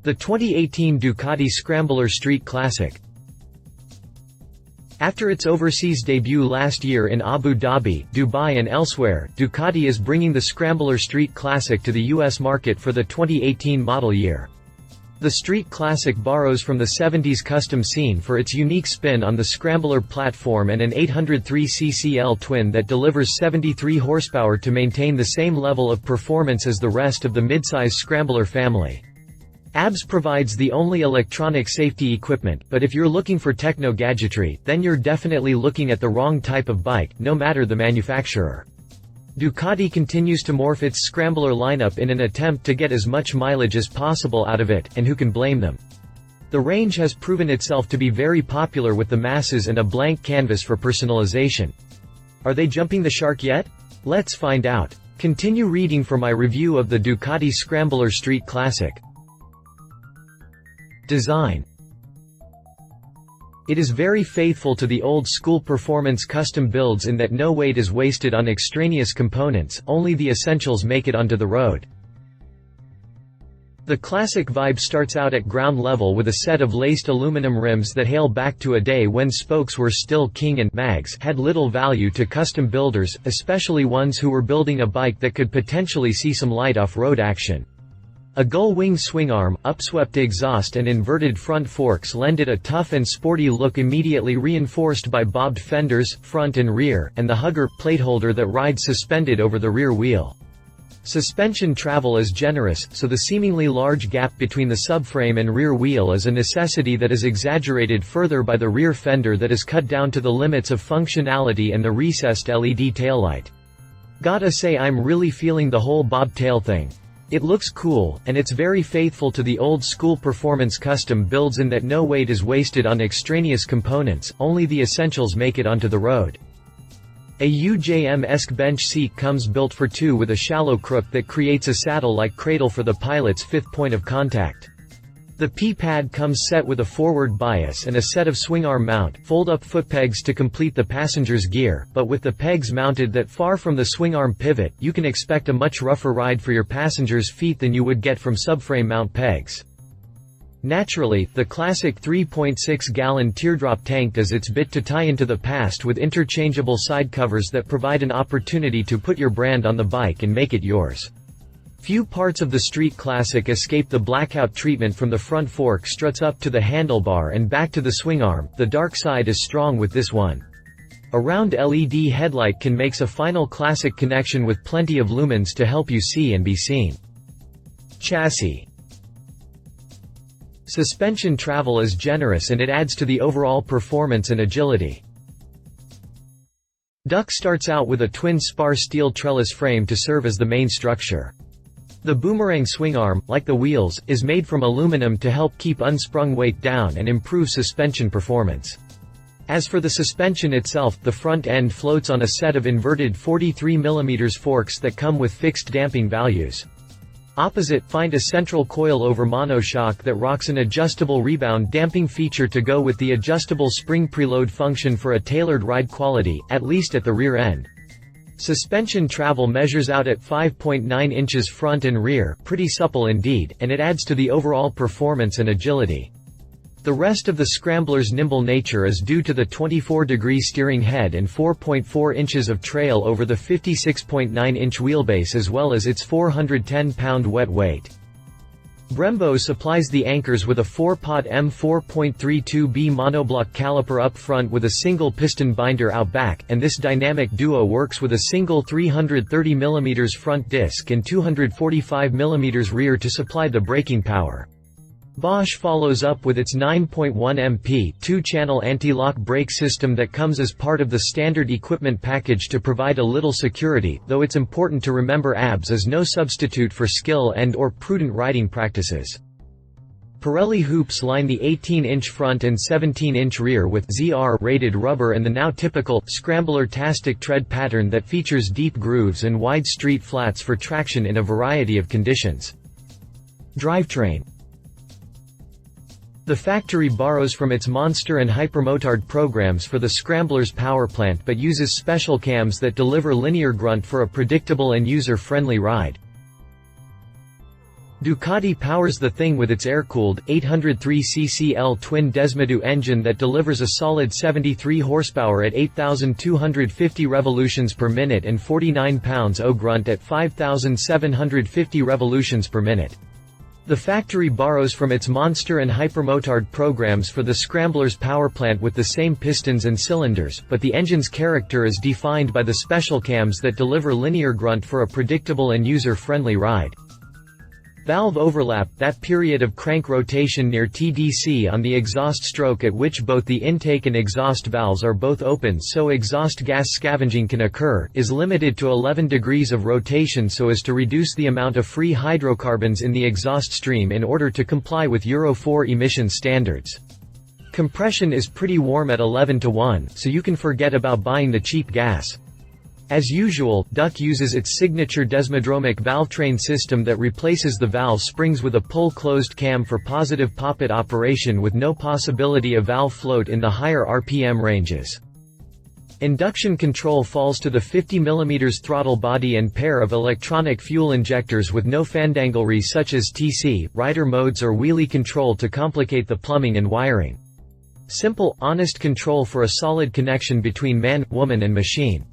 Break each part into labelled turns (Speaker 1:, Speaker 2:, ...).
Speaker 1: The 2018 Ducati Scrambler Street Classic. After its overseas debut last year in Abu Dhabi, Dubai and elsewhere, Ducati is bringing the Scrambler Street Classic to the US market for the 2018 model year. The Street Classic borrows from the 70s custom scene for its unique spin on the Scrambler platform and an 803cc L-twin that delivers 73 horsepower to maintain the same level of performance as the rest of the midsize Scrambler family. ABS provides the only electronic safety equipment, but if you're looking for techno-gadgetry, then you're definitely looking at the wrong type of bike, no matter the manufacturer. Ducati continues to morph its Scrambler lineup in an attempt to get as much mileage as possible out of it, and who can blame them? The range has proven itself to be very popular with the masses and a blank canvas for personalization. Are they jumping the shark yet? Let's find out. Continue reading for my review of the Ducati Scrambler Street Classic. Design. It is very faithful to the old-school performance custom builds in that no weight is wasted on extraneous components, only the essentials make it onto the road. The classic vibe starts out at ground level with a set of laced aluminum rims that hail back to a day when spokes were still king and mags had little value to custom builders, especially ones who were building a bike that could potentially see some light off-road action. A gull-wing swingarm, upswept exhaust and inverted front forks lend it a tough and sporty look, immediately reinforced by bobbed fenders, front and rear, and the hugger plateholder that rides suspended over the rear wheel. Suspension travel is generous, so the seemingly large gap between the subframe and rear wheel is a necessity that is exaggerated further by the rear fender that is cut down to the limits of functionality and the recessed LED taillight. Gotta say, I'm really feeling the whole bobtail thing. It looks cool, and it's very faithful to the old-school performance custom builds in that no weight is wasted on extraneous components, only the essentials make it onto the road. A UJM-esque bench seat comes built for two with a shallow crook that creates a saddle-like cradle for the pilot's fifth point of contact. The P-pad comes set with a forward bias and a set of swingarm mount, fold-up foot pegs to complete the passenger's gear, but with the pegs mounted that far from the swingarm pivot, you can expect a much rougher ride for your passenger's feet than you would get from subframe mount pegs. Naturally, the classic 3.6-gallon teardrop tank does its bit to tie into the past with interchangeable side covers that provide an opportunity to put your brand on the bike and make it yours. Few parts of the Street Classic escape the blackout treatment. From the front fork struts up to the handlebar and back to the swingarm, the dark side is strong with this one. A round LED headlight can make a final classic connection with plenty of lumens to help you see and be seen. Chassis. Suspension travel is generous and it adds to the overall performance and agility. Duc starts out with a twin spar steel trellis frame to serve as the main structure. The boomerang swingarm, like the wheels, is made from aluminum to help keep unsprung weight down and improve suspension performance. As for the suspension itself, the front end floats on a set of inverted 43mm forks that come with fixed damping values. Opposite, find a central coil-over monoshock that rocks an adjustable rebound damping feature to go with the adjustable spring preload function for a tailored ride quality, at least at the rear end. Suspension travel measures out at 5.9 inches front and rear, pretty supple indeed, and it adds to the overall performance and agility. The rest of the Scrambler's nimble nature is due to the 24-degree steering head and 4.4 inches of trail over the 56.9-inch wheelbase, as well as its 410-pound wet weight. Brembo supplies the anchors with a 4-pot M4.32B monoblock caliper up front with a single piston binder out back, and this dynamic duo works with a single 330mm front disc and 245mm rear to supply the braking power. Bosch follows up with its 9.1 MP, 2-channel anti-lock brake system that comes as part of the standard equipment package to provide a little security, though it's important to remember ABS is no substitute for skill and/or prudent riding practices. Pirelli hoops line the 18-inch front and 17-inch rear with ZR-rated rubber and the now typical Scrambler-tastic tread pattern that features deep grooves and wide street flats for traction in a variety of conditions. Drivetrain. The factory borrows from its Monster and Hypermotard programs for the Scrambler's powerplant but uses special cams that deliver linear grunt for a predictable and user-friendly ride. Ducati powers the thing with its air-cooled, 803cc L twin Desmodoo engine that delivers a solid 73 horsepower at 8,250 revolutions per minute and 49 pounds-o grunt at 5,750 revolutions per minute. The factory borrows from its Monster and Hypermotard programs for the Scrambler's powerplant with the same pistons and cylinders, but the engine's character is defined by the special cams that deliver linear grunt for a predictable and user-friendly ride. Valve overlap, that period of crank rotation near TDC on the exhaust stroke at which both the intake and exhaust valves are both open so exhaust gas scavenging can occur, is limited to 11 degrees of rotation so as to reduce the amount of free hydrocarbons in the exhaust stream in order to comply with Euro 4 emission standards. Compression is pretty warm at 11:1, so you can forget about buying the cheap gas. As usual, Duc uses its signature Desmodromic Valvetrain system that replaces the valve springs with a pull-closed cam for positive poppet operation with no possibility of valve float in the higher RPM ranges. Induction control falls to the 50 mm throttle body and pair of electronic fuel injectors with no fandanglery such as TC, rider modes or wheelie control to complicate the plumbing and wiring. Simple, honest control for a solid connection between man, woman and machine.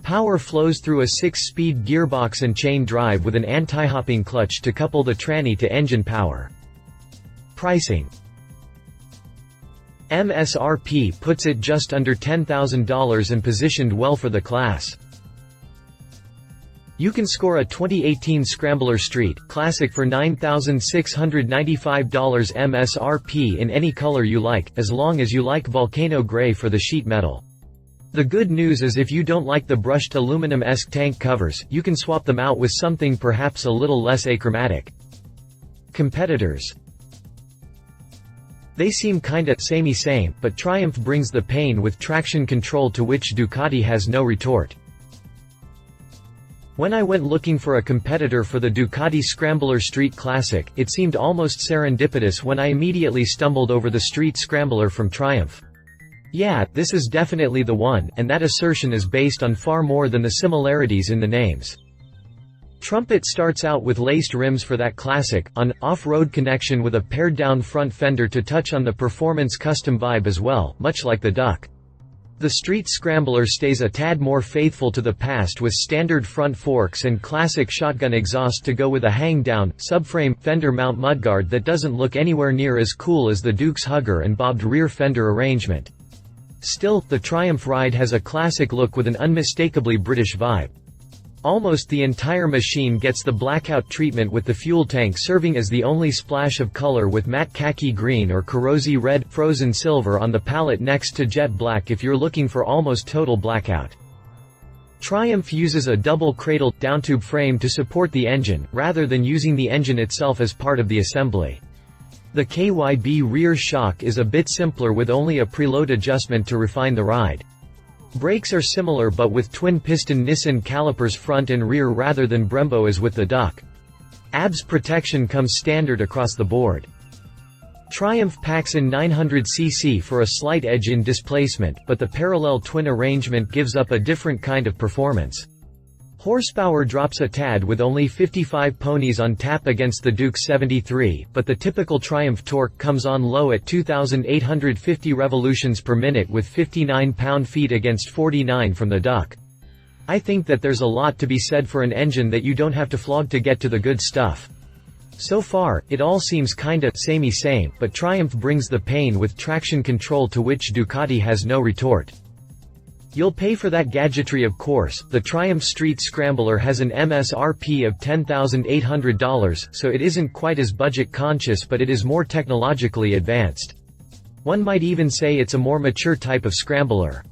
Speaker 1: Power flows through a 6-speed gearbox and chain drive with an anti-hopping clutch to couple the tranny to engine power. Pricing. MSRP puts it just under $10,000 and positioned well for the class. You can score a 2018 Scrambler Street Classic for $9,695 MSRP in any color you like, as long as you like volcano gray for the sheet metal. The good news is if you don't like the brushed aluminum-esque tank covers, you can swap them out with something perhaps a little less achromatic. Competitors. They seem kinda samey-same, but Triumph brings the pain with traction control to which Ducati has no retort. When I went looking for a competitor for the Ducati Scrambler Street Classic, it seemed almost serendipitous when I immediately stumbled over the Street Scrambler from Triumph. Yeah, this is definitely the one, and that assertion is based on far more than the similarities in the names. Trumpet starts out with laced rims for that classic, on off-road connection with a pared-down front fender to touch on the performance custom vibe as well, much like the Duc. The Street Scrambler stays a tad more faithful to the past with standard front forks and classic shotgun exhaust to go with a hang-down, subframe, fender mount mudguard that doesn't look anywhere near as cool as the Duke's hugger and bobbed rear fender arrangement. Still, the Triumph ride has a classic look with an unmistakably British vibe. Almost the entire machine gets the blackout treatment with the fuel tank serving as the only splash of color with matte khaki green or corrosive red, frozen silver on the palette next to jet black if you're looking for almost total blackout. Triumph uses a double cradle, downtube frame to support the engine, rather than using the engine itself as part of the assembly. The KYB rear shock is a bit simpler with only a preload adjustment to refine the ride. Brakes are similar but with twin-piston Nissan calipers front and rear rather than Brembo as with the Duc. ABS protection comes standard across the board. Triumph packs in 900cc for a slight edge in displacement, but the parallel twin arrangement gives up a different kind of performance. Horsepower drops a tad with only 55 ponies on tap against the Duke's 73, but the typical Triumph torque comes on low at 2,850 revolutions per minute with 59 pound-feet against 49 from the Duc. I think that there's a lot to be said for an engine that you don't have to flog to get to the good stuff. So far, it all seems kinda samey-same, but Triumph brings the pain with traction control to which Ducati has no retort. You'll pay for that gadgetry of course. The Triumph Street Scrambler has an MSRP of $10,800, so it isn't quite as budget-conscious but it is more technologically advanced. One might even say it's a more mature type of scrambler.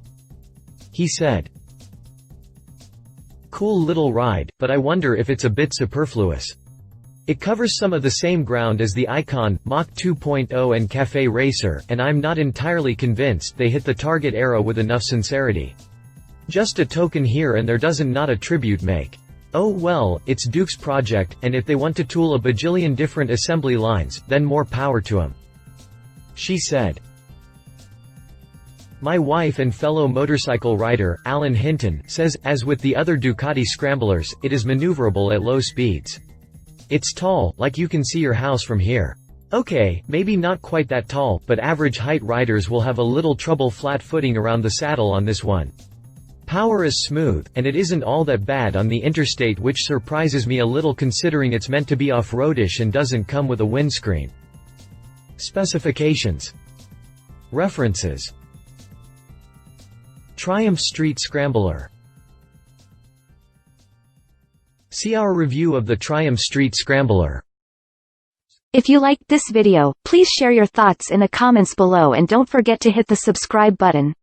Speaker 1: He said. Cool little ride, but I wonder if it's a bit superfluous. It covers some of the same ground as the Icon, Mach 2.0 and Café Racer, and I'm not entirely convinced they hit the target era with enough sincerity. Just a token here and there doesn't not a tribute make. Oh well, it's Duke's project, and if they want to tool a bajillion different assembly lines, then more power to 'em. She said. My wife and fellow motorcycle rider, Alan Hinton, says, as with the other Ducati Scramblers, it is maneuverable at low speeds. It's tall, like you can see your house from here. Okay, maybe not quite that tall, but average height riders will have a little trouble flat-footing around the saddle on this one. Power is smooth, and it isn't all that bad on the interstate, which surprises me a little considering it's meant to be off-roadish and doesn't come with a windscreen. Specifications. References. Triumph Street Scrambler. See our review of the Triumph Street Scrambler.
Speaker 2: If you liked this video, please share your thoughts in the comments below and don't forget to hit the subscribe button.